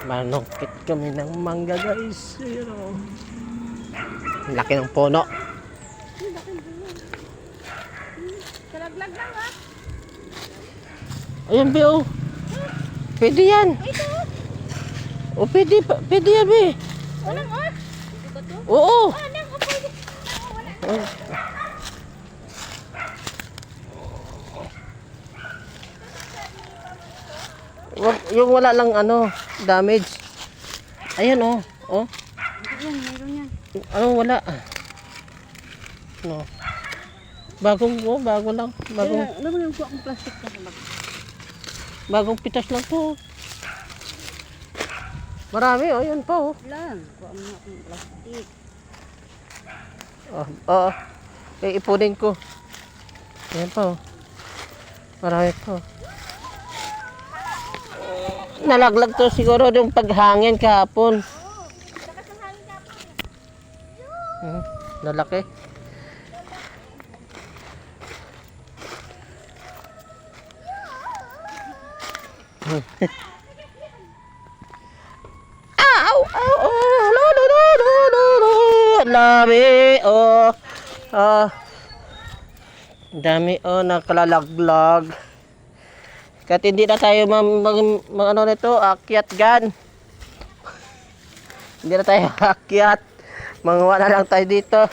Manungkit kami ng mangga guys. Ayan o. Laki ng puno. Kalaglag lang ha. Ayan be oh. Pwede yan. Ito. O pwede yan be. Walang ha. Ito ba to? Oo. Nang pwede. Wala. Wag, yung wala lang ano, damage. Ayan oh. Oh. Yan, meron yan. Ano wala. No. Bago lang. Alam mo yung kuha kong plastic na sabag. Bagong pitas lang to. Marami oh, yan pa oh. Lang, kuha mo na akong plastic. Oh, oo. Ipunin ko. Yan pa oh. Marami pa oh. Nalaglag to siguro yung paghangin kahapon. Nalaki. Ow! Ow! Oh! Lo! Lo! Lo! Lo! Lo! Lo! Dami! Oh! Ah! Dami oh nakalalaglag. Kahit hindi na tayo ano nito, akyat gan. Hindi na tayo akyat. Manguha na lang tayo dito.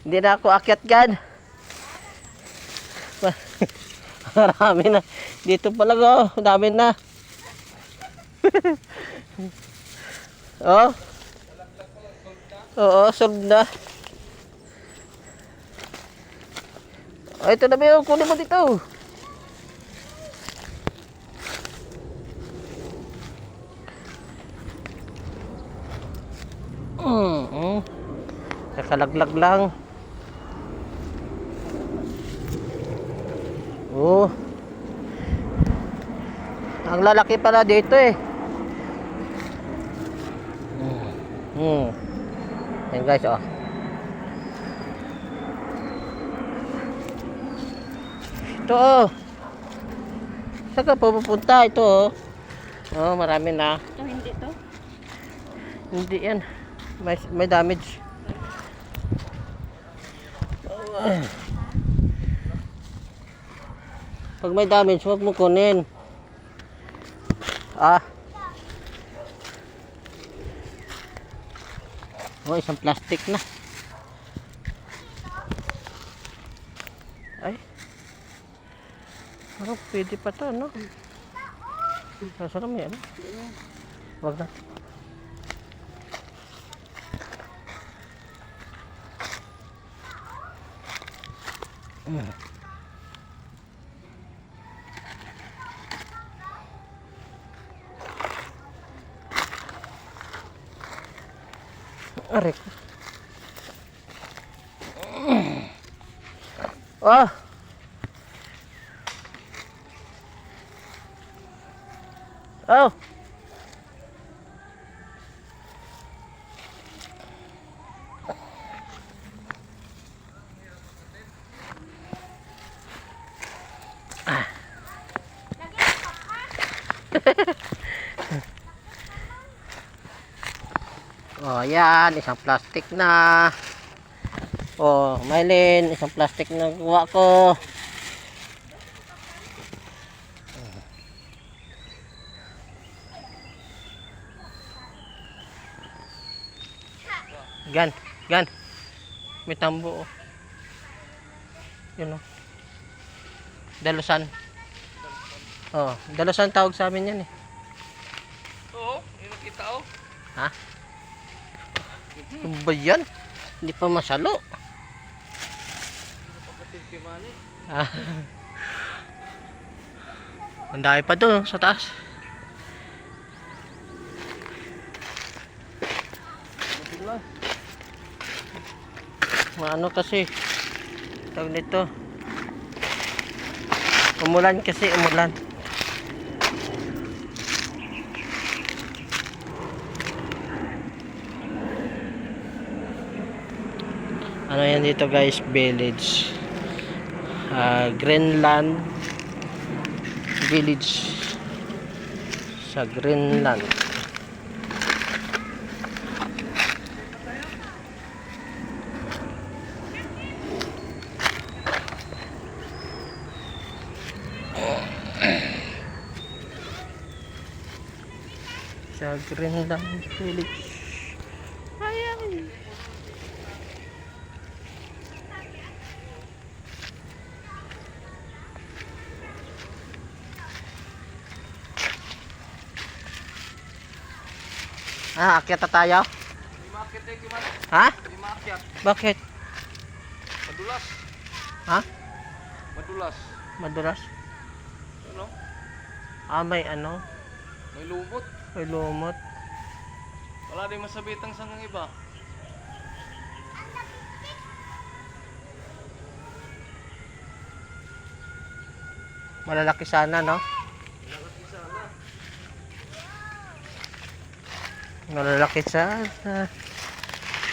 Hindi na ako akyat gan. Marami na. Dito pala oh, dami na. Oh. Oo, solve na. Oh, ito na ba yung kunin mo dito? Nakalaglag lang. Oh. Ang lalaki pala dito eh. Yan guys oh. Ito oh. Saan ka pupunta? Ito oh. Oh, marami na. Ito, hindi to. Hindi yan. May damage. Pag may damage, huwag mo kunin. Ah. Oh, isang plastic na. Ay. Parang pwede pa to, no? Sarap yan. Huwag na. Aray ko. Oh. Oh. Oh, yan, isang plastic na. Oh, Mylene, isang plastic na kuha ko. Gan. May tambo oh. Yun oh. Dalusan. Oh, dalusan tawag sa amin yan eh. Oo, yun kita oh. Ha? Ano ba yan? Hindi pa masalo. Ah. Ang dami pa doon sa taas. Ano kasi tawag nito, umulan kasi umulan. Ano yan dito guys, village, Greenland Village Sa Greenland. Sa Greenland Village. Ayan. Akyat na tayo? Di maakyat eh, Kiman. Ha? Di maakyat. Bakit? Madulas. Ha? Madulas. Madulas? Ano? May ano? May lumot. May lumot. Wala din masabitang sangang iba. Malalaki sana, no? Malalaki sana.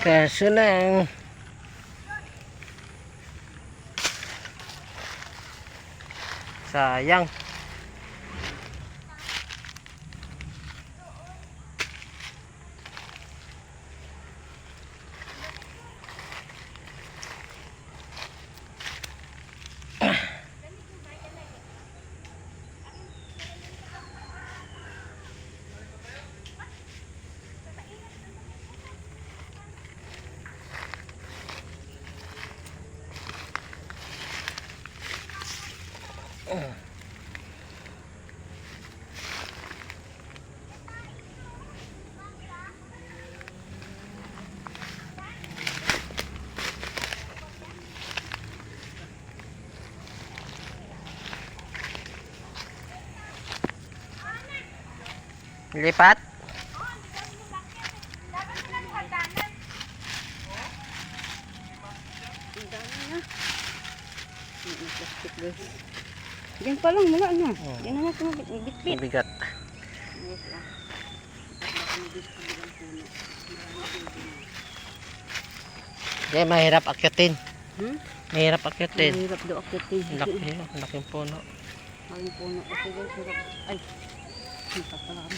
Kaso lang. Sayang. Lipat? Ang dami na. May plastic guys. Yan pa lang, wala na. Yan na natin bitbit. Mabigat. Yes, ah. Di, mahirap akyatin. Mahirap akyatin. Mahirap daw akitin. Laki, laking puno. Maling puno. Ito guys, hirap. Ay. Nakapalam.